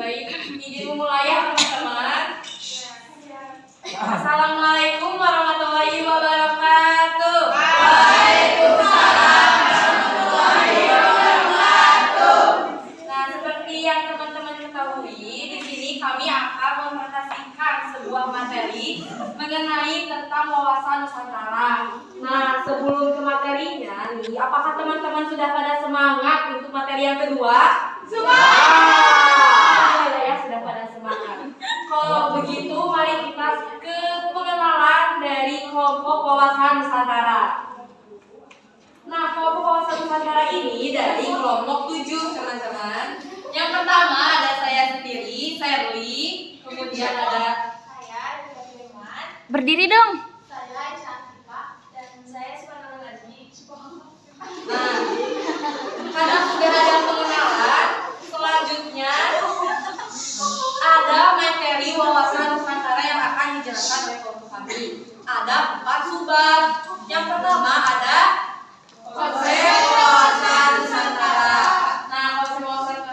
Baik, izin memulai ya teman-teman. Assalamualaikum warahmatullahi wabarakatuh. Waalaikumsalam warahmatullahi wabarakatuh. Nah, seperti yang teman-teman ketahui, di sini kami akan mempresentasikan sebuah materi mengenai tentang wawasan Nusantara. Nah, sebelum ke materinya nih, apakah teman-teman sudah pada semangat untuk materi yang kedua? Semangat! Ya, sudah pada semangat. Kalau begitu, mari kita ke pengenalan dari kelompok wawasan Nusantara. Nah, kelompok wawasan Nusantara ini dari kelompok 7, teman-teman. Yang pertama ada saya sendiri, Sherly. Kemudian ada Saya Firman. Berdiri dong. Saya Cantika dan saya sekarang lagi. Nah, karena sudah ada pengenalan, selanjutnya ada materi wawasan Nusantara yang akan dijelaskan oleh kelompok kami. Ada 4 subbab. Yang pertama ada konsep wawasan Nusantara. Nah, konsep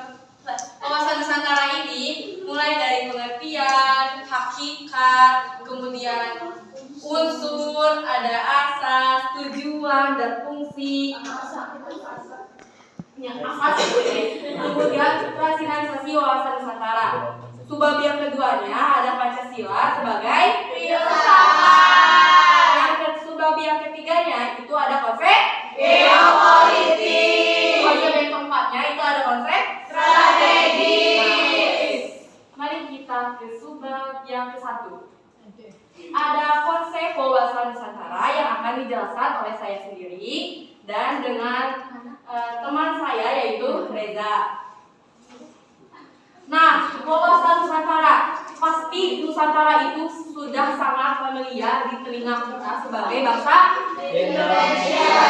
wawasan Nusantara ini mulai dari pengertian, hakikat, kemudian unsur, ada asas, tujuan, dan fungsi. Kemudian rasionalisasi wawasan Nusantara. Subbab yang keduanya ada Pancasila sebagai filsafat. Subbab yang ketiganya itu ada konsep geopolitik. Konsep yang keempatnya itu ada konsep strategis. Mari kita ke subbab yang ke-1. Ada konsep wawasan Nusantara yang akan dijelaskan oleh saya sendiri dan dengan teman saya yaitu Reza. Nah, wawasan Nusantara, pasti Nusantara itu sudah sangat familiar di telinga kita sebagai bangsa Indonesia.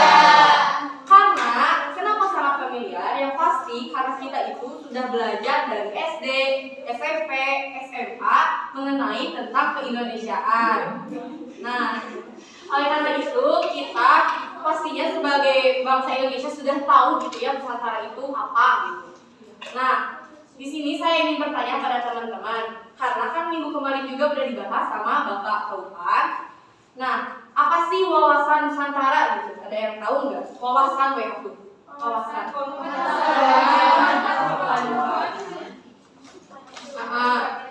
Karena kenapa sangat familiar? Yang pasti karena kita itu sudah belajar dari SD, SMP, SMA mengenai tentang keindonesiaan. Nah, oleh karena itu kita pastinya sebagai bangsa Indonesia sudah tahu gitu ya Nusantara itu apa gitu. Nah, di sini saya ingin bertanya pada teman-teman, karena kan minggu kemarin juga sudah dibahas sama Bapak Taufan. Nah, apa sih wawasan Nusantara gitu? Ada yang tahu nggak? Wawasan itu? Wawasan.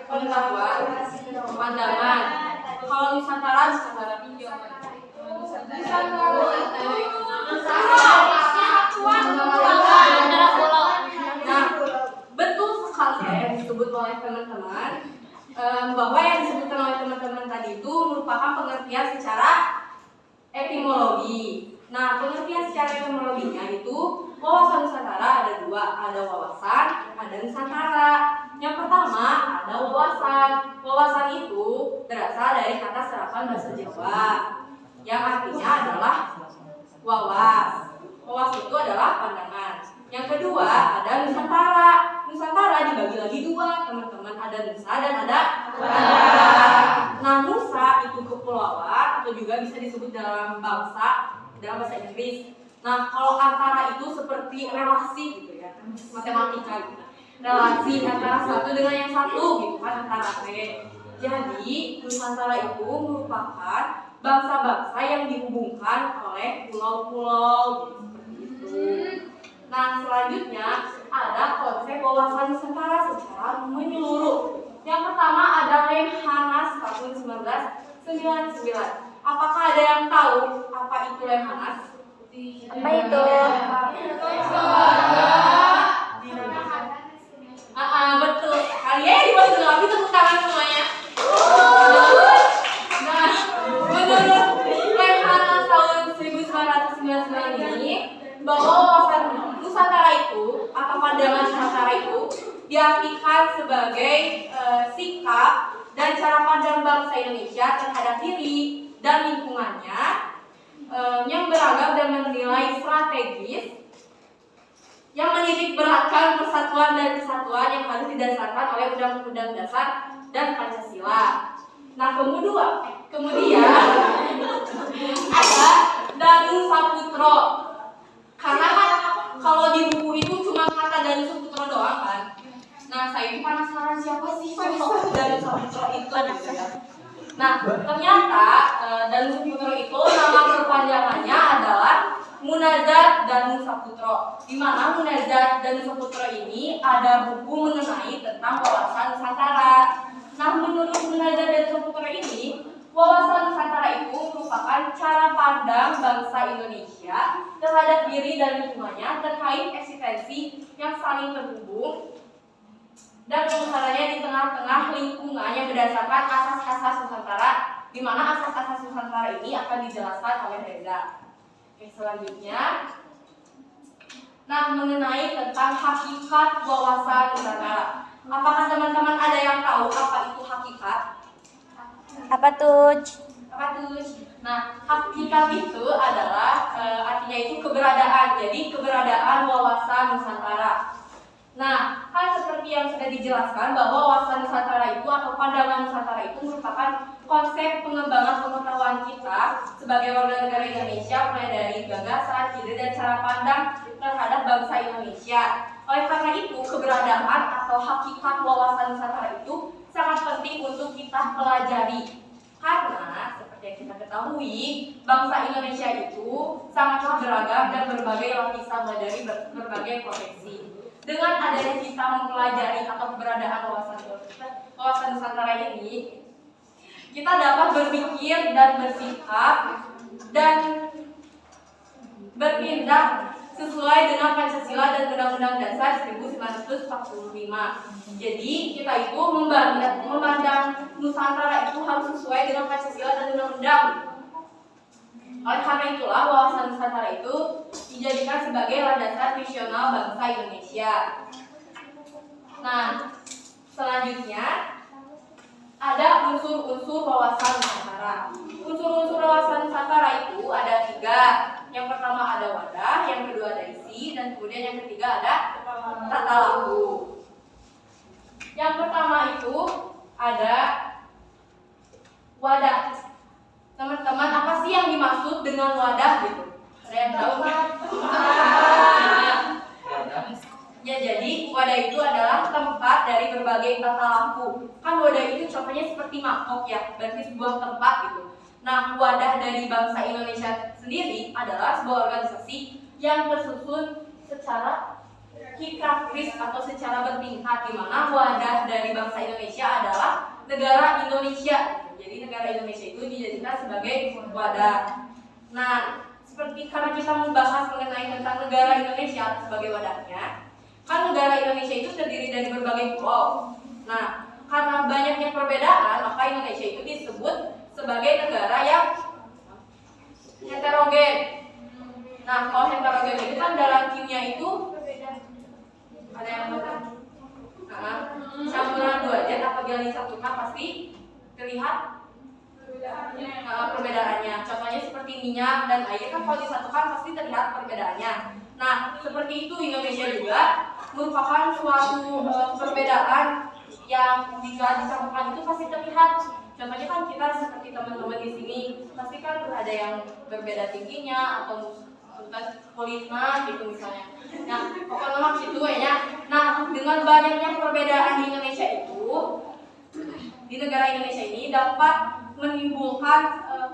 Pengetahuan, pandangan. Kalau Nusantara pinjau. Nah, betul sekali ya yang disebut oleh teman-teman, bahwa yang disebutkan oleh teman-teman tadi itu merupakan pengertian secara etimologi. Nah, pengertian secara etimologinya itu wawasan Nusantara ada 2, ada wawasan, ada Nusantara. Yang pertama ada wawasan. Wawasan itu berasal dari kata serapan bahasa Jawa yang artinya adalah wawas. Wawas itu adalah pandangan. Yang kedua ada Nusantara. Nusantara dibagi lagi 2, teman-teman. Ada Nusa dan ada Nusantara. Nah, Nusa itu kepulauan atau juga bisa disebut dalam bahasa Inggris. Nah, kalau antara itu seperti relasi gitu ya, matematika gitu. Relasi antara satu dengan yang satu gitu kan, antara T. Jadi Nusantara itu merupakan bangsa-bangsa yang dihubungkan oleh pulau-pulau gitu, seperti itu. Nah, selanjutnya ada konsep wawasan Nusantara secara menyelurup. Yang pertama ada Lemhanas tahun 1999. Apakah ada yang tahu apa itu Lemhanas? Apa itu? Betul sekali ya, di bawah lagi tepuk tangan semuanya. Nah, menurut Lemhanas tahun 1999 ini, bahwa wawasan Nusantara itu atau pandangan Nusantara itu diartikan sebagai sikap dan cara pandang bangsa Indonesia terhadap diri dan lingkungannya yang beragam dan bernilai strategis yang menitik beratkan persatuan dan kesatuan yang harus didasarkan oleh Undang-Undang Dasar dan Pancasila. Nah, kemudian ada Danu Saputro. Karena kan kalau di buku itu cuma kata Danu Saputro doang kan. Nah, saya itu penasaran siapa sih sosok Danu Saputro itu gitu ya. Nah, ternyata Danu Saputro itu nama kepanjangannya adalah Munajat Danu Saputro. Di mana Munajat Danu Saputro ini ada buku mengenai tentang wawasan Nusantara. Nah, menurut Munajat Danu Saputro ini, wawasan Nusantara itu merupakan cara pandang bangsa Indonesia terhadap diri dan lingkungannya terkait eksistensi yang saling terhubung dan pengusahaannya di tengah-tengah lingkungan yang berdasarkan asas-asas Nusantara, di mana asas-asas Nusantara ini akan dijelaskan oleh Reza. Oke, selanjutnya, nah mengenai tentang hakikat wawasan Nusantara. Apakah teman-teman ada yang tahu apa itu hakikat? Apa tuh? Apa tuh? Nah, hakikat itu adalah artinya itu keberadaan. Jadi keberadaan wawasan Nusantara. Nah, kan seperti yang sudah dijelaskan bahwa wawasan Nusantara itu atau pandangan Nusantara itu merupakan konsep pengembangan pengetahuan kita sebagai warga negara Indonesia mulai dari gagasan, ide dan cara pandang terhadap bangsa Indonesia. Oleh karena itu, keberadaan atau hakikat wawasan Nusantara itu sangat penting untuk kita pelajari. Karena seperti yang kita ketahui, bangsa Indonesia itu sangatlah beragam dan berbagai lapisan dari berbagai profesi. Dengan adanya kita mempelajari atau keberadaan wawasan Nusantara ini, kita dapat berpikir dan bersikap dan bertindak sesuai dengan Pancasila dan Undang-Undang Dasar 1945. Jadi kita itu memandang Nusantara itu harus sesuai dengan Pancasila dan Undang-Undang. Oleh karena itulah wawasan Nusantara itu dijadikan sebagai landasan visional bangsa Indonesia. Nah, selanjutnya ada unsur-unsur wawasan Nusantara. Unsur-unsur wawasan Nusantara itu ada 3. Yang pertama ada wadah, yang kedua ada isi, dan kemudian yang ketiga ada tata laku. Yang pertama itu ada wadah. Teman-teman, apa sih yang dimaksud dengan wadah gitu? Ada yang tahu? Ya, jadi wadah itu adalah tempat dari berbagai tata laku. Kan wadah itu contohnya seperti mangkok ya, berarti sebuah tempat gitu. Nah, wadah dari bangsa Indonesia sendiri adalah sebuah organisasi yang tersusun secara hierarkis atau secara bertingkat, di mana wadah dari bangsa Indonesia adalah negara Indonesia. Jadi negara Indonesia itu dijadikan sebagai wadah. Nah, seperti karena kita membahas mengenai tentang negara Indonesia sebagai wadahnya, kan negara Indonesia itu terdiri dari berbagai pulau. Nah, karena banyaknya perbedaan, maka Indonesia itu disebut sebagai negara yang heterogen. Nah, kalau heterogen itu kan dalam kimia itu ada yang campuran 2 zat apabila disatukan pasti terlihat perbedaannya. Contohnya seperti minyak dan air kan kalau disatukan pasti terlihat perbedaannya. Nah, seperti itu Indonesia juga merupakan suatu perbedaan yang jika dicampurkan itu pasti terlihat. Contohnya kan kita seperti teman-teman di sini pasti kan ada yang berbeda tingginya atau kulitnya gitu misalnya. Nah, pokoknya gitu ya. Nah, dengan banyaknya perbedaan di Indonesia itu, di negara Indonesia ini dapat menimbulkan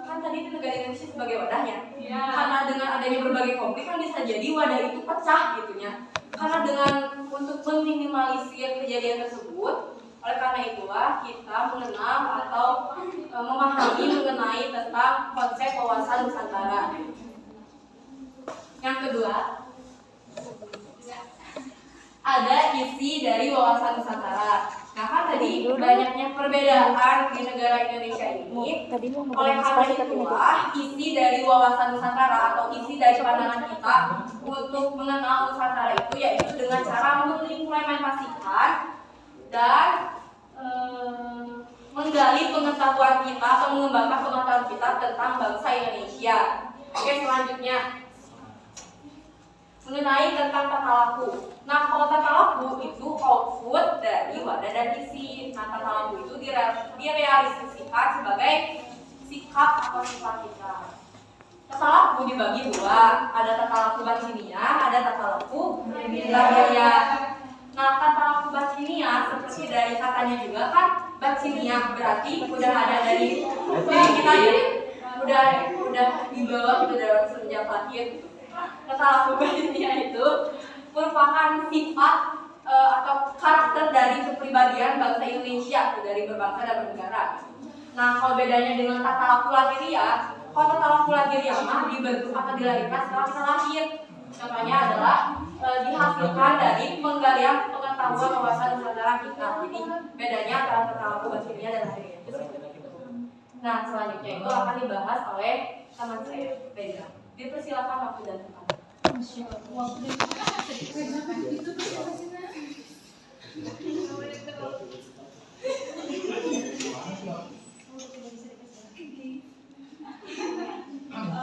kan tadi itu negara Indonesia sebagai wadahnya. Karena dengan adanya berbagai konflik kan bisa jadi wadah itu pecah gitunya. Karena dengan untuk meminimalisir kejadian tersebut, oleh karena itulah kita mengenal atau memahami mengenai tentang konsep wawasan Nusantara. Yang kedua, ada isi dari wawasan Nusantara. Nah kan tadi banyaknya perbedaan di negara Indonesia ini. Oleh karena itulah isi dari wawasan Nusantara atau isi dari pandangan kita untuk mengenal Nusantara itu yaitu dengan cara mengimplementasikan dan menggali pengetahuan kita atau mengembangkan pengetahuan kita tentang bangsa Indonesia. Oke, selanjutnya mengenai tentang tata laku. Nah, kalau tata laku itu output dari wadah dan isi. Nah, tata laku itu direalisasikan sebagai sikap atau sifat kita. Tata laku dibagi 2, ada tata laku batiniah, ada tata laku lahiriah. Nah, kata laku bacinia seperti dari katanya juga kan bacinia berarti udah ada dari diri kita ya, udah dibawa gitu dalam semenjak lahir. Kata laku bacinia itu merupakan sifat atau karakter dari kepribadian bangsa Indonesia dari berbangsa dan bernegara. Nah, kalau bedanya dengan tata laku lahiriah, kalau tata laku lahiriah mah dibentuk atau dilahirkan setelah kita lahir. Contohnya adalah dihasilkan dari penggalian pengetahuan wawasan nusantara kita. Jadi bedanya antara tata laku lahiriah dan lahiriah itu seperti itu. Nah, selanjutnya itu akan dibahas oleh teman saya, Reza. Dipersilakan waktu dan tempat.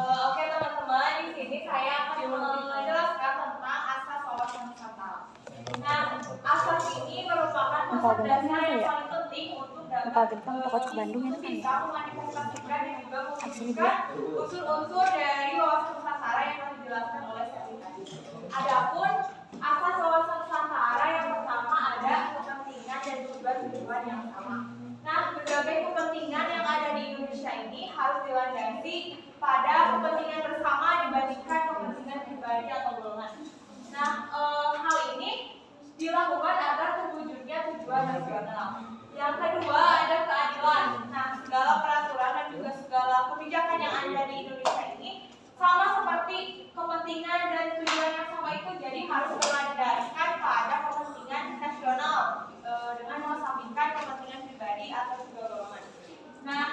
Oke teman-teman, di sini saya akan menjelaskan tentang asas wawasan Nusantara. Nah, asas ini merupakan asas dasar yang paling penting untuk dapat bisa memanifestasikan dan juga mewujudkan unsur-unsur dari wawasan Nusantara yang telah dijelaskan oleh Sally tadi. Adapun asas wawasan Nusantara yang pertama ada kepentingan dan juga tujuan yang sama. Nah, berbagai kepentingan yang ada di Indonesia ini harus dilandasi pada kepentingan bersama dibandingkan kepentingan pribadi atau golongan. Nah, hal ini dilakukan agar terwujudnya tujuan nasional. Yang kedua ada keadilan. Nah, segala peraturan dan juga segala kebijakan yang ada di Indonesia ini sama seperti kepentingan dan tujuan yang sama itu, jadi harus dilandaskan pada kepentingan nasional dengan mengesampingkan kepentingan pribadi atau juga golongan. Nah,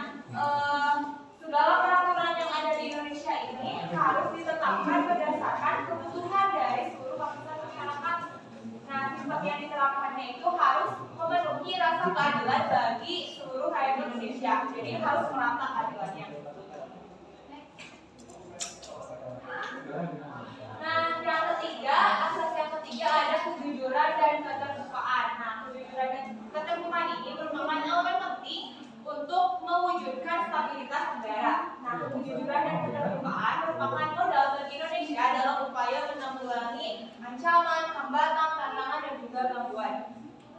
segala peraturan yang ada di Indonesia ini harus ditetapkan berdasarkan kebutuhan dari seluruh lapisan masyarakat. Nah, sistem yang diterapkannya itu harus memenuhi rasa keadilan bagi seluruh rakyat Indonesia. Jadi harus merata keadilannya. Nah, yang ketiga, asas yang ketiga ada kejujuran dan keterbukaan. Nah, kejujuran dan keterbukaan ini merupakan elemen penting untuk mewujudkan stabilitas negara. Nah, kejujuran dan keterbukaan merupakan modal bagi Indonesia dalam upaya menanggulangi ancaman, hambatan, tantangan, dan juga gangguan.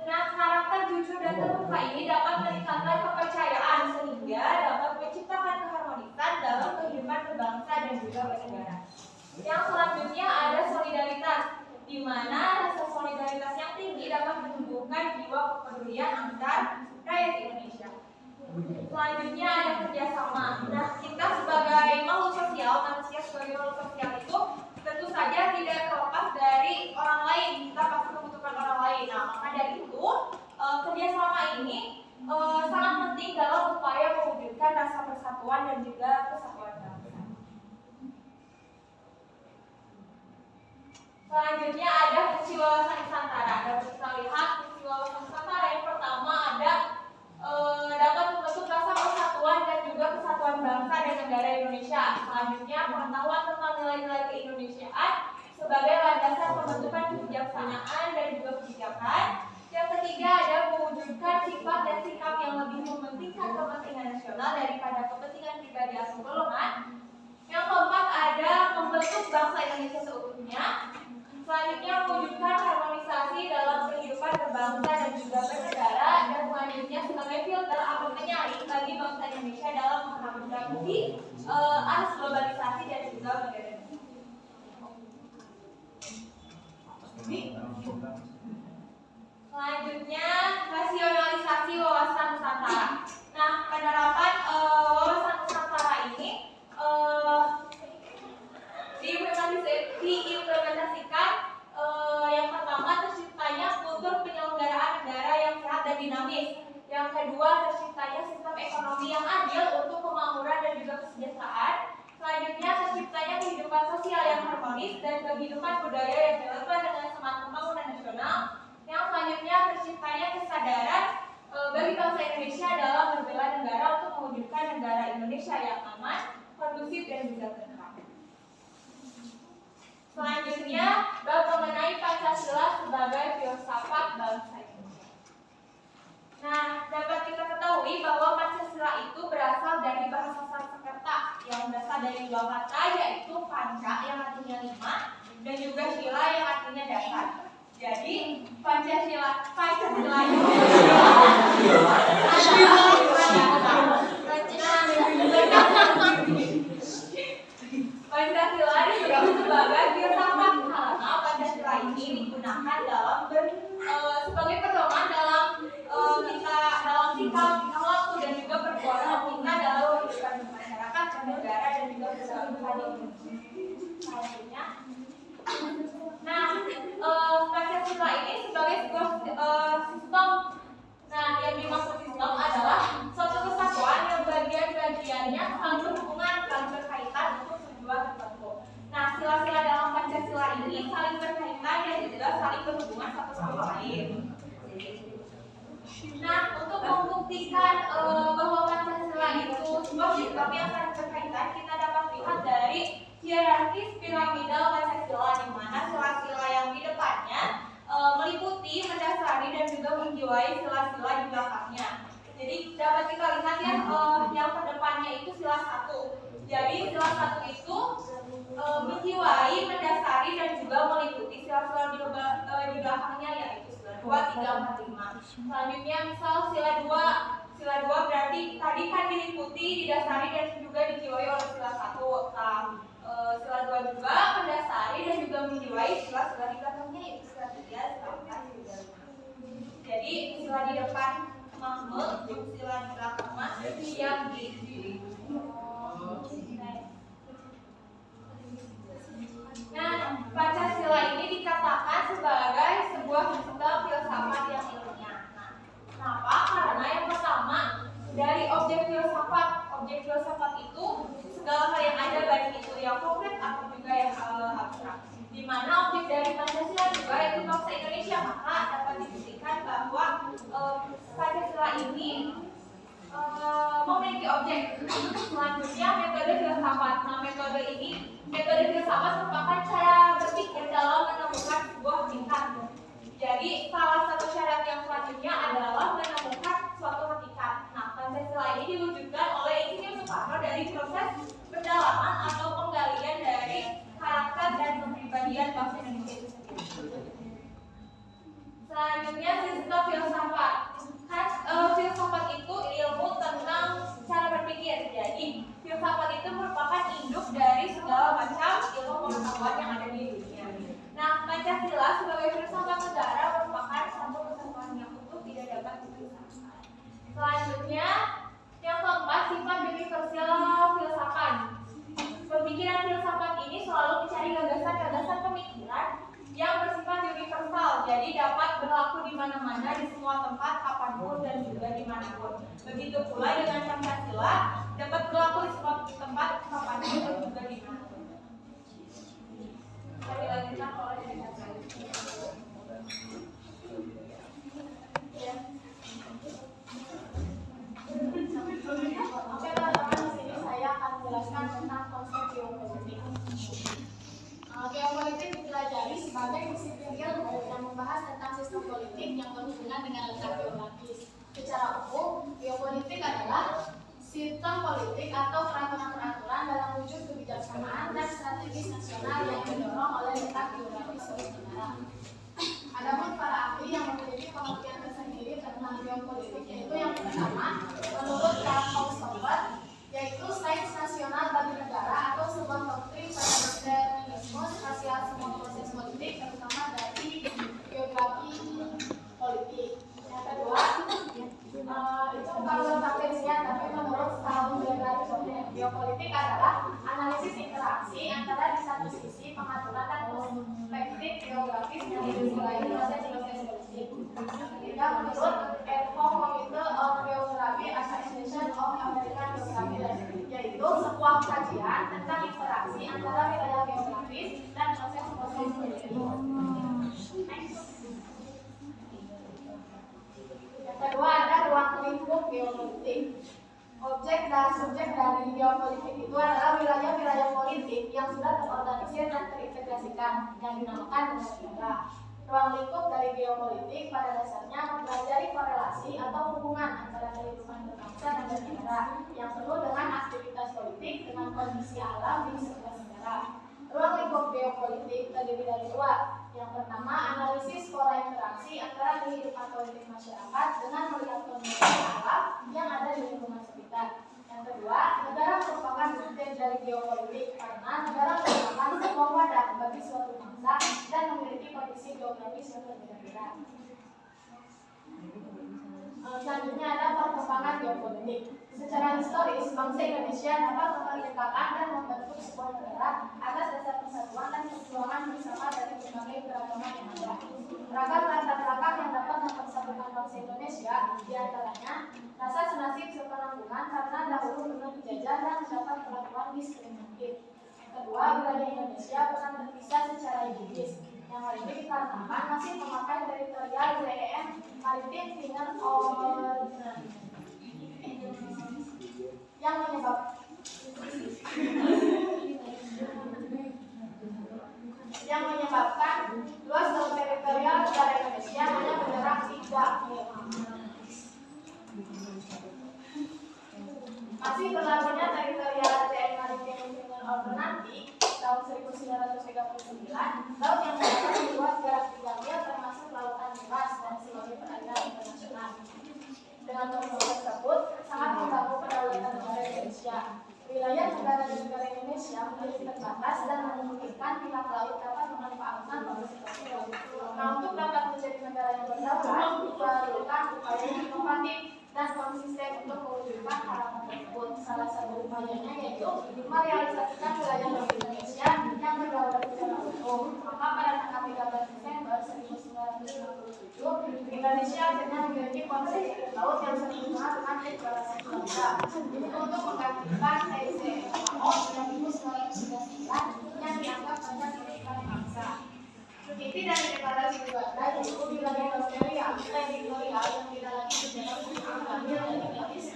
Nah, karakter jujur dan terbuka ini dapat meningkatkan kepercayaan sehingga dapat menciptakan keharmonisan dalam kehidupan berbangsa dan juga bernegara. Yang selanjutnya ada solidaritas, di mana rasa solidaritas yang tinggi dapat menumbuhkan jiwa kepedulian antar rakyat Indonesia. Selanjutnya ada kerjasama. Nah, kita sebagai makhluk sosial, manusia sebagai makhluk sosial itu tentu saja tidak terlepas dari orang lain. Kita pasti membutuhkan orang lain. Nah, maka dari itu kerjasama ini sangat penting dalam upaya mewujudkan rasa persatuan dan juga kesatuan bangsa. Selanjutnya ada fungsi wawasan Nusantara. Dapat kita lihat fungsi wawasan Nusantara yang pertama ada dapat membentuk rasa persatuan dan juga kesatuan bangsa dan negara Indonesia. Selanjutnya pengetahuan tentang nilai-nilai keindonesiaan sebagai landasan pembentukan kebijaksanaan dan juga kebijakan. Yang ketiga ada mewujudkan sifat dan sikap yang lebih mementingkan kepentingan nasional daripada kepentingan pribadi atau golongan. Yang keempat ada membentuk bangsa Indonesia seutuhnya. Selanjutnya mewujudkan harmonisasi dalam kehidupan berbangsa dan juga bernegara, dan selanjutnya sebagai filter atau penyaring bagi bangsa Indonesia dalam menghadapi arus globalisasi dan juga modernisasi. Selanjutnya rasionalisasi wawasan Nusantara. Nah, penerapan wawasan Nusantara ini diimplementasikan yang pertama terciptanya kultur penyelenggaraan negara yang sehat dan dinamis. Yang kedua terciptanya sistem ekonomi yang adil untuk kemakmuran dan juga kesejahteraan. Selanjutnya terciptanya kehidupan sosial yang harmonis dan kehidupan budaya yang relevan dengan semangat pembangunan nasional. Yang selanjutnya terciptanya kesadaran bagi bangsa Indonesia dalam berbela negara untuk mewujudkan negara Indonesia yang aman, kondusif dan juga tentram. Selanjutnya bab mengenai Pancasila sebagai filsafat bangsa Indonesia. Nah, dapat kita ketahui bahwa Pancasila itu berasal dari bahasa Sanskerta yang berasal dari dua kata, yaitu panca yang artinya lima dan juga sila yang artinya dasar. Jadi Pancasila ini Pancasila disebut sebagai filsafat karena Pancasila ini digunakan sebagai pedoman dalam sikap, tingkah laku dan juga perbuatan kita dalam kehidupan masyarakat, bernegara dan juga berbangsa. Selanjutnya, nah Pancasila ini sebagai sebuah sistem. Nah, yang dimaksud sistem adalah suatu kesatuan yang bagian-bagiannya saling berhubungan, saling berkaitan untuk tujuan tertentu. Nah, sila-sila dalam Pancasila ini saling berkaitan dan juga saling berhubungan satu sama lain. Nah, untuk membuktikan bahwa Pancasila itu sebuah sistem yang saling berkaitan, kita dapat lihat dari hierarkis piramidal Pancasila, di mana sila-sila yang di depannya meliputi, mendasari dan juga menjiwai sila-sila di belakangnya. Jadi dapat kita lihat ya, yang terdepannya itu sila 1. Jadi sila 1 itu menjiwai, mendasari dan juga meliputi sila-sila di belakangnya, yaitu sila 2, 3, 4, 5. Selanjutnya misal sila 2. Sila 2 berarti tadi kan diliputi, didasari dan juga dijiwai oleh sila 1. Sila 2 juga mendasari dan juga menjiwai sila-sila di belakangnya, yaitu sila 3, sila 4, sila 5. Jadi sila di depan Mahmud, sila di belakang Mas yang di. Nah, Pancasila ini dikatakan sebagai sebuah sistem filsafat yang ilmiah. Nah, kenapa? Karena yang pertama, dari objek filsafat. Objek filsafat itu segala hal yang ada, baik itu yang konkret atau juga yang abstrak. Di mana objek dari Pancasila juga yaitu bangsa Indonesia, maka dapat dibuktikan bahwa Pancasila ini memiliki objek. Selanjutnya metode filsafat. Nah, metode filsafat merupakan cara berpikir dalam menemukan sebuah hakikat. Jadi salah satu syarat yang selanjutnya adalah menemukan suatu hakikat. Nah, Pancasila ini diwujudkan oleh Insinyur Soekarno dari proses pendalaman atau penggalian dari karakter dan kepribadian bangsa Indonesia itu sendiri. Selanjutnya sistem filsafat. Filsafat itu ilmu tentang cara berpikir. Jadi filsafat itu merupakan induk dari segala macam ilmu pengetahuan yang ada di dunia. Nah, Pancasila sebagai filsafat negara merupakan satu kesatuan yang utuh, tidak dapat dipisahkan. Selanjutnya, yang keempat, sifat universal filsafat. Pemikiran filsafat ini selalu mencari gagasan-gagasan pemikiran yang bersifat universal, jadi dapat berlaku di mana-mana, di semua tempat, kapanpun dan juga dimanapun. Begitu pula dengan Pancasila dapat berlaku di semua tempat, kapanpun dan juga dimanapun. Kami lanjutkan oleh Oke teman-teman, di sini saya akan menjelaskan tentang konsep geopolitik. Geopolitik dipelajari sebagai disiplin ilmu yang membahas tentang sistem politik yang berhubungan dengan letak geografis. Secara umum, geopolitik adalah sistem politik atau peraturan-peraturan dalam wujud kebijaksanaan dan strategis nasional yang didorong oleh letak geografis suatu negara. Adapun para ahli yang memiliki pengertian tersendiri tentang geopolitik, yaitu yang pertama, menurut Karl Popper, yaitu sains nasional bagi negara atau sebuah doktrin pada determinisme spasial semua proses politik, terutama dari geografi politik. Yang kedua, itu kalau lengkapnya, tapi menurut tahun geopolitik adalah analisis interaksi antara di satu sisi pengaturan dan perspektif geografis dan di sisi lain proses politik. Ketiga, menurut Edhom Committee on Geography Association of American Geography, yaitu sebuah kajian tentang interaksi antara wilayah geografis dan proses politik. Yang kedua ada ruang lingkup geopolitik. Objek dan subjek dari geopolitik itu adalah wilayah-wilayah politik yang sudah terorganisir dan terintegrasikan yang dinamakan negara. Ruang lingkup dari geopolitik pada dasarnya mempelajari korelasi atau hubungan antara kehidupan berbangsa dan bernegara yang penuh dengan aktivitas politik dengan kondisi alam di sebuah negara. Ruang lingkup geopolitik terdiri dari dua, Yang pertama, analisis pola interaksi antara kehidupan politik masyarakat dengan melihat kondisi alam yang ada di lingkungan sekitar. Yang kedua, negara merupakan subjek dari geopolitik karena negara merupakan sebuah wadah bagi suatu bangsa dan memiliki kondisi geografis yang berbeda-beda. Selanjutnya ada perkembangan geopolitik. Secara historis, bangsa Indonesia dapat memerdekakan dan membentuk sebuah negara atas dasar persatuan dan perjuangan bersama dari berbagai keragaman yang ada. Beragam latar belakang yang dapat mempersatukan bangsa Indonesia, diantaranya rasa senasib sepenanggungan karena dahulu pernah dijajah dan mendapat perlakuan diskriminatif. Yang kedua, wilayah Indonesia pernah terpisah secara ideologis. Yang hal ini dikarenakan masih memakai teritorial ZEM maritim dengan ordinary yang menyebabkan luas teritorial negara Indonesia hanya berjarak 3 mil. Masih berlakunya teritorial ZEM maritim dengan ordinary tahun 1939, laut yang dapat dibuat jarak 3 mil termasuk lautan luas dan sebagai perairan internasional. Dengan kondisi tersebut sangat mengganggu kedaulatan negara Indonesia. Wilayah negara Indonesia menjadi terbatas dan memungkinkan pihak laut dapat memanfaatkan kondisi laut. Nah, untuk dapat menjadi negara yang berdaulat, diperlukan upaya yang inovatif dan konsisten untuk mewujudkan harapan tersebut. Salah satu upayanya yaitu merealisasikan wilayah Indonesia yang berdaulat secara utuh. Maka pada tanggal 13 Desember 1957, Indonesia akhirnya memiliki konsep laut yang sempurna dengan deklarasi Belanda. Ini untuk menggantikan TZMO yang 1939 yang dianggap banyak merugikan bangsa. Inti dari deklarasi Belanda yaitu wilayah teritorial yang tidak lagi sejarah mengambil dari garis.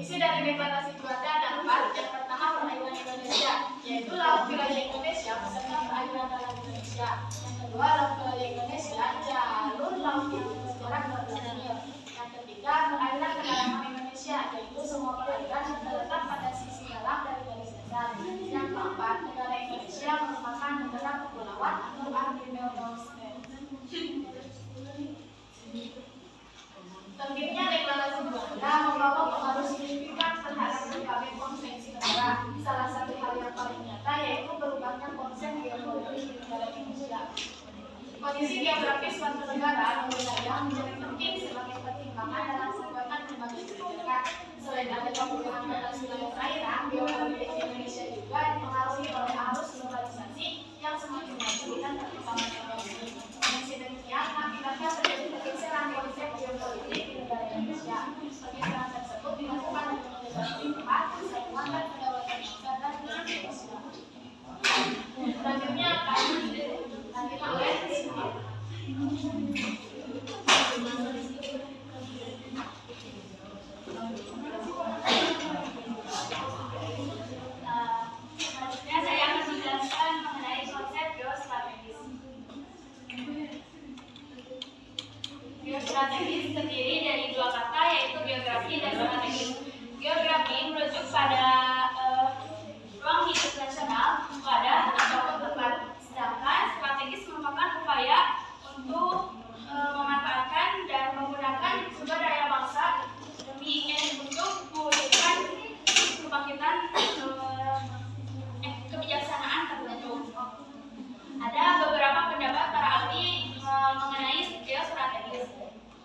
Isi dari deklarasi Belanda ada 4. Yang pertama, perairan Indonesia, yaitu laut wilayah Indonesia beserta perairan dalam Indonesia. Yang kedua, laut wilayah Indonesia, jalur laut yang berjarak 12 mil. Yang ketiga, perairan kedalaman Indonesia, yaitu semua perairan yang terletak pada sisi dalam dari garis dasar. Yang keempat, negara Indonesia merupakan negara kepulauan atau archipelago. Terbitnya deklarasi Belanda membawa pengaruh signifikan terhadap berbagai konvensi negara. Salah satu hal yang paling nyata yaitu berubahnya konsep geopolitik di negara Indonesia. Kondisi geografis suatu negara atau wilayah menjadi penting sebagai pertimbangan dalam sebutan berbagai kebijakan. Selain ada kebutuhan atas wilayah perairan, geopolitik Indonesia juga dipengaruhi oleh arus globalisasi yang semakin maju dan perkembangan teknologi. Kondisi demikian mengakibatkan terjadi pergeseran konsep geopolitik di negara Indonesia. Pergeseran tersebut dilakukan dengan menjadi tempat persatuan dan kedaulatan bangsa dan Indonesia. Selanjutnya akan dilanjutkan oleh selanjutnya saya akan menjelaskan mengenai konsep geostrategis. Geostrategis terdiri dari 2 kata yaitu geografi dan strategis. Geografi merujuk pada ruang hidup nasional, wadah ataupun tempat. Sedangkan strategis merupakan upaya untuk memanfaatkan dan menggunakan sumber daya bangsa untuk mewujudkan kebangkitan kebijaksanaan tertentu. Ada beberapa pendapat para ahli mengenai geostrategis.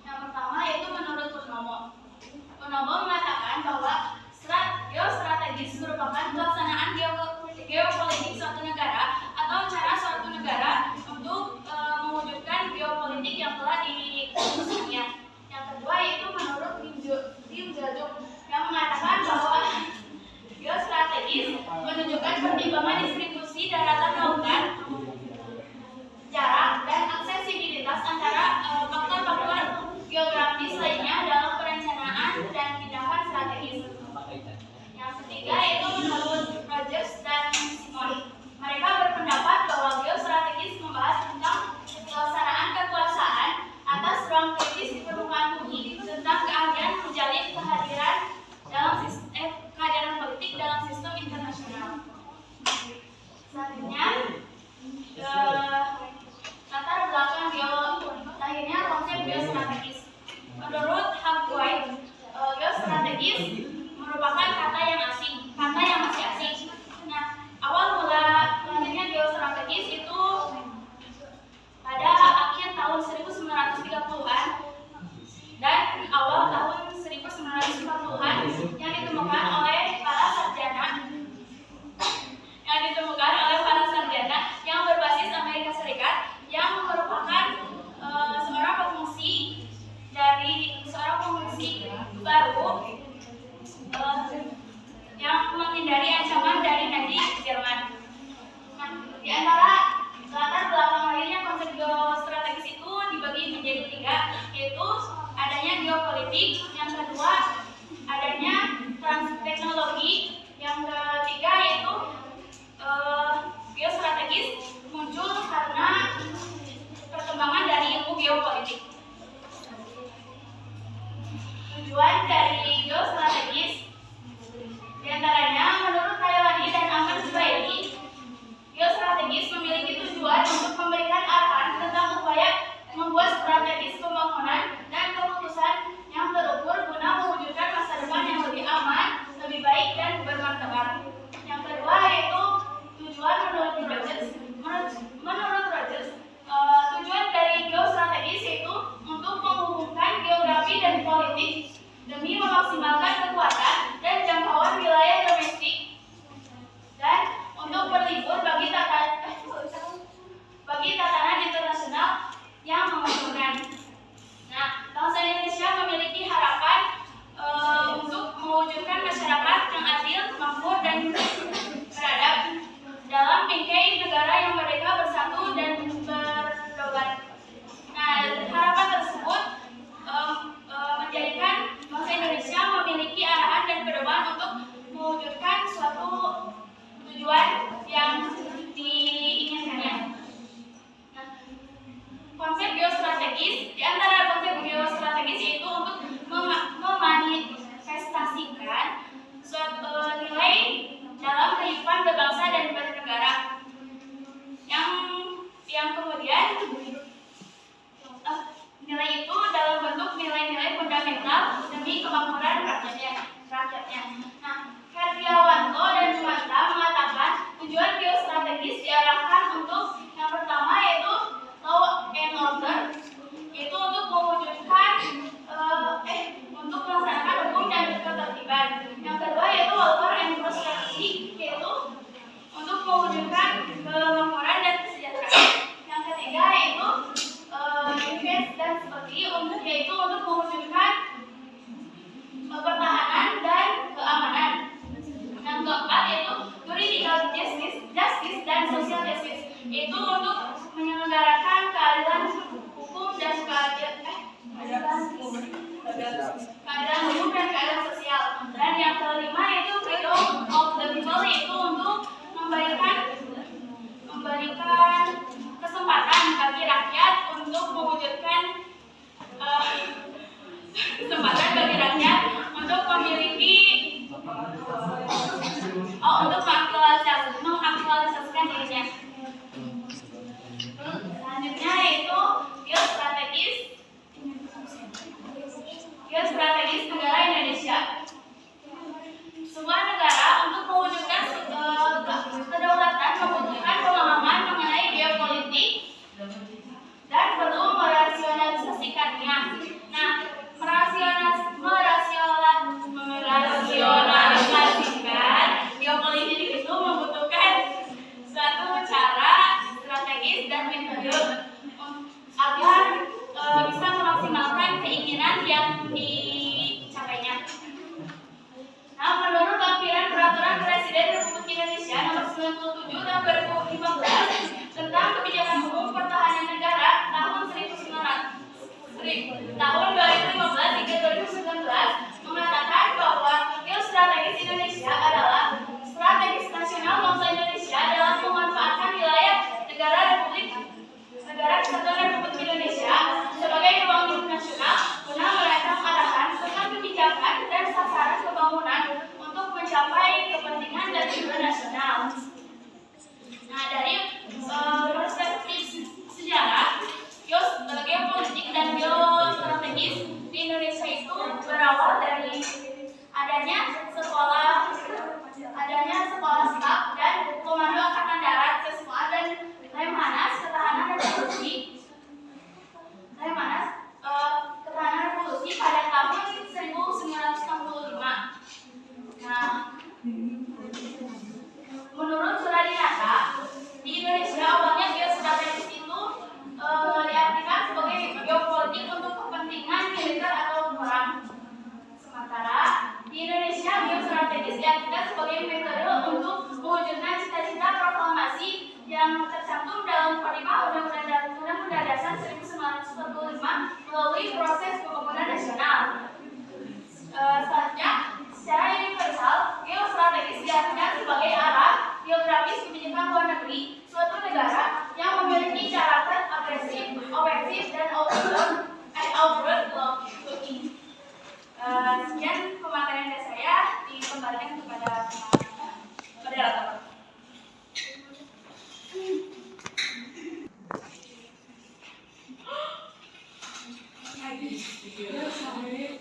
Yang pertama yaitu menurut Purnomo. Purnomo mengatakan bahwa geostrategis geostrategis merupakan kata yang masih asing. Nah, awal mulanya geostrategis itu pada akhir tahun 1930-an dan awal tahun 1940-an yang ditemukan oleh para sarjana yang berbasis Amerika Serikat yang merupakan seorang pengungsi baru yang menghindari ancaman dari Nazi Jerman. Nah, di antara latar belakang lahirnya konsep geostrategis itu dibagi menjadi 3, yaitu adanya geopolitik, yang kedua adanya transteknologi, yang ketiga yaitu geostrategis muncul karena perkembangan dari ilmu geopolitik. Tujuan dari geostrategis diantaranya menurut Kailani dan Ahmad Zubairi, geostrategis memiliki tujuan untuk memberikan arahan tentang upaya membuat strategis pembangunan dan keputusan yang terukur guna mewujudkan masa depan yang lebih aman, lebih baik dan bermartabat. Yang kedua yaitu tujuan menurut Rogers, tujuan dari geostrategis yaitu untuk menghubungkan geografi dan politik demi memaksimalkan kekuatan dan jangkauan wilayah domestik dan untuk berlibur bagi tatanan internasional yang menguntungkan. Nah, bangsa Indonesia memiliki harapan untuk mewujudkan masyarakat yang adil, makmur dan beradab dalam bingkai negara yang merdeka, bersatu dan berdaulat. Nah, harapan tersebut menjadikan bangsa Indonesia memiliki arahan dan pedoman untuk mewujudkan suatu tujuan yang diinginkannya. Nah, konsep geostrategis, di antara konsep geostrategis yaitu untuk memanifestasikan suatu nilai dalam kehidupan berbangsa dan bernegara yang kemudian nilai itu dalam bentuk nilai-nilai fundamental demi kemakmuran rakyatnya. Nah, Heriawanto dan Sumanta mengatakan tujuan geostrategis diarahkan untuk yang pertama yaitu law and order, yaitu untuk mewujudkan untuk melaksanakan hukum dan ketertiban. Yang kedua yaitu welfare and prosperity, yaitu untuk mewujudkan kemakmuran dan kesejahteraan. Yang ketiga yaitu defense dan security, yaitu untuk mewujudkan pertahanan dan keamanan. Yang keempat yaitu juridical justice dan social justice, yaitu untuk menyelenggarakan keadilan hukum dan keadilan hukum dan keadilan sosial. Dan yang kelima yaitu freedom of the people, yaitu untuk memberikan kesempatan bagi rakyat untuk mewujudkan kesempatan bagi rakyat untuk memiliki untuk mengaktualisasikan dirinya. Selanjutnya yaitu geostrategis negara Indonesia. melalui proses pembangunan nasional. Selanjutnya, secara universal, geostrategis diartikan sebagai arah geografis kebijakan luar negeri suatu negara yang memiliki karakter agresif, ofensif, dan outward looking. Sekian pematerian dari saya, dikembalikan kepada moderator.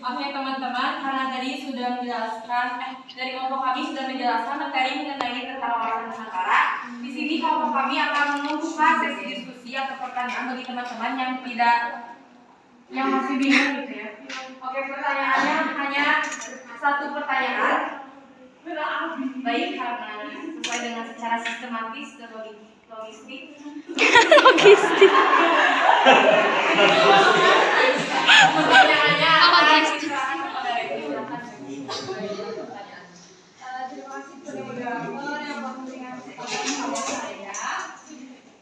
Oke teman-teman, karena tadi sudah menjelaskan, dari kelompok kami sudah menjelaskan materi mengenai tentang wawasan Nusantara. Di sini kelompok kami akan membuka sesi diskusi atau pertanyaan bagi teman-teman yang masih bingung gitu ya. Oke, pertanyaannya hanya satu pertanyaan. Baik, karena sesuai dengan secara sistematis dan logistik. Logistik. Pertanyaannya Apa akan guys? diserahkan kepada Revie. Silakan. Terima kasih kepada moderator yang memberikan kepada saya.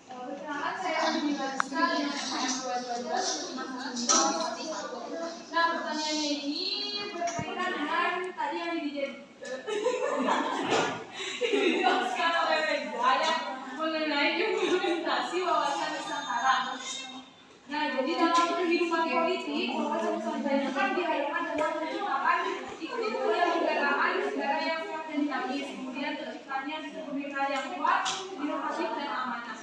Perkenalkan saya menjelaskan yang Nah, pertanyaannya ini berkaitan dengan tadi yang dijelaskan oleh Reza ya, mengenai implementasi wawasan Nusantara. Nah, jadi dalam kehidupan politik, wawasan Nusantara kan dihadapkan dengan penerapan iklim kenegaraan negara yang sehat dan dinamis, kemudian terciptanya pemerintahan yang kuat, inovatif dan amanah.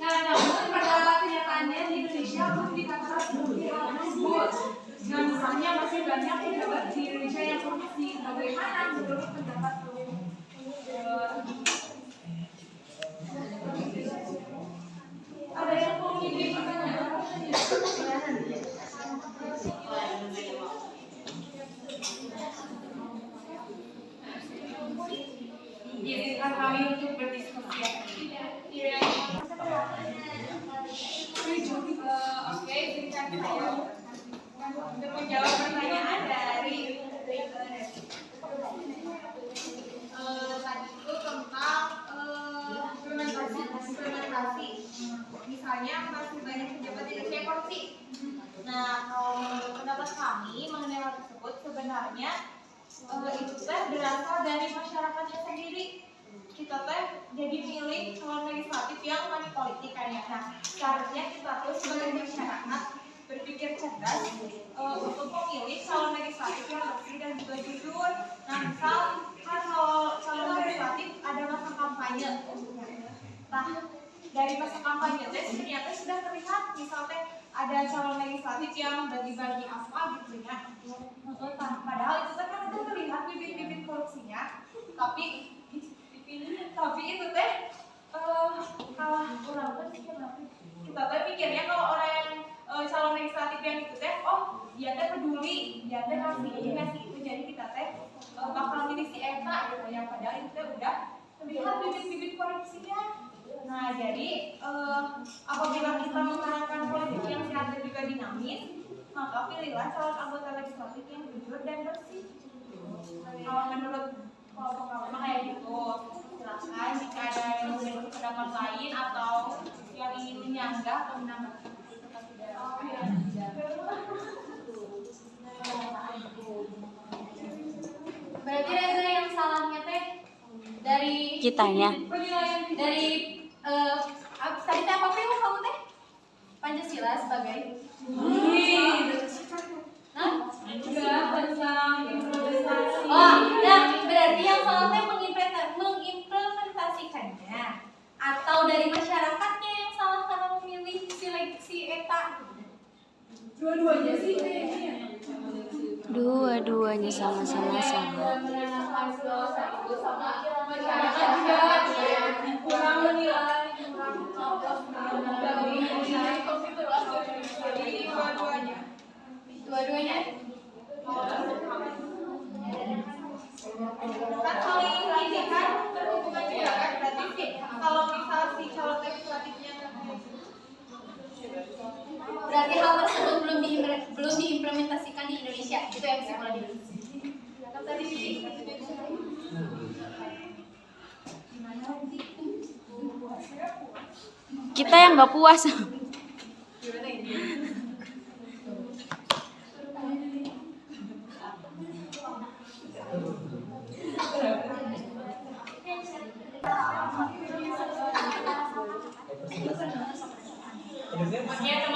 Nah, namun pada kenyataannya di Indonesia belum dikatakan seperti hal tersebut. Nah, misalnya masih banyak pejabat di Indonesia yang korupsi. Bagaimana menurut pendapat ada yang mau mengirim pertanyaan? Izinkan kami untuk berdiskusi. Oke, izinkan saya untuk menjawab pertanyaan dari tadi itu tentang implementasi. Misalnya masih banyak pejabat di Indonesia yang korupsi. Nah, kalau menurut pendapat kami mengenai hal tersebut sebenarnya itu teh berasal dari masyarakatnya sendiri. Kita teh jadi milih calon legislatif yang money politik kan ya. Nah, seharusnya kita tuh sebagai masyarakat berpikir cerdas untuk memilih calon legislatif yang bersih dan juga jujur. Nah, misal kan kalau calon legislatif ada masa kampanye. Nah, dari masa kampanye teh ternyata sudah terlihat misalnya ada calon legislatif yang bagi-bagi apa gitu ya. Padahal itu kan sudah terlihat bibit-bibit korupsinya, tapi itu teh kalah kurang kita teh pikirnya kalau orang yang calon legislatif yang itu teh dia teh peduli, dia teh ngasih itu, jadi kita teh bakal milih si Eta gitu ya, padahal itu teh udah terlihat bibit-bibit korupsinya. Nah, jadi apabila kita mengharapkan politik yang sehat dan juga dinamis, maka pilihlah calon anggota legislatif yang jujur dan bersih. Kalau menurut kelompok kamu kayak gitu, silakan jika ada yang memiliki pendapat lain atau yang ingin menyanggah atau menambahkan. Berarti Reza yang salahnya teh dari Kitanya. dari tadi teh apa yang kamu teh? Pancasila sebagai nah berarti yang salah teh mengimplementasikannya atau dari masyarakatnya yang salah karena memilih si Eta. Dua-duanya sih kayaknya. Dua-duanya sama-sama salah. Kurang menilai, Dua-duanya. Kan saling ini kan berhubungan juga kan, berarti sih kalau misal si calon legislatifnya Berarti hal tersebut belum diimplementasikan di Indonesia. Itu yang kesimpulan ini. tadi sih Kita yang nggak puas.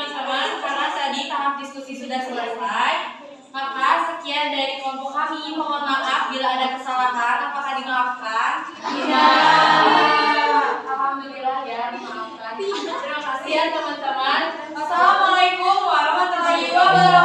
teman-teman, karena tadi tahap diskusi sudah selesai, maka sekian dari kelompok kami. Mohon maaf bila ada kesalahan. Apakah dimaafkan? Tidak. Alhamdulillah ya, dimaafkan. Terima kasih ya teman-teman. Wassalamualaikum warahmatullahi wabarakatuh.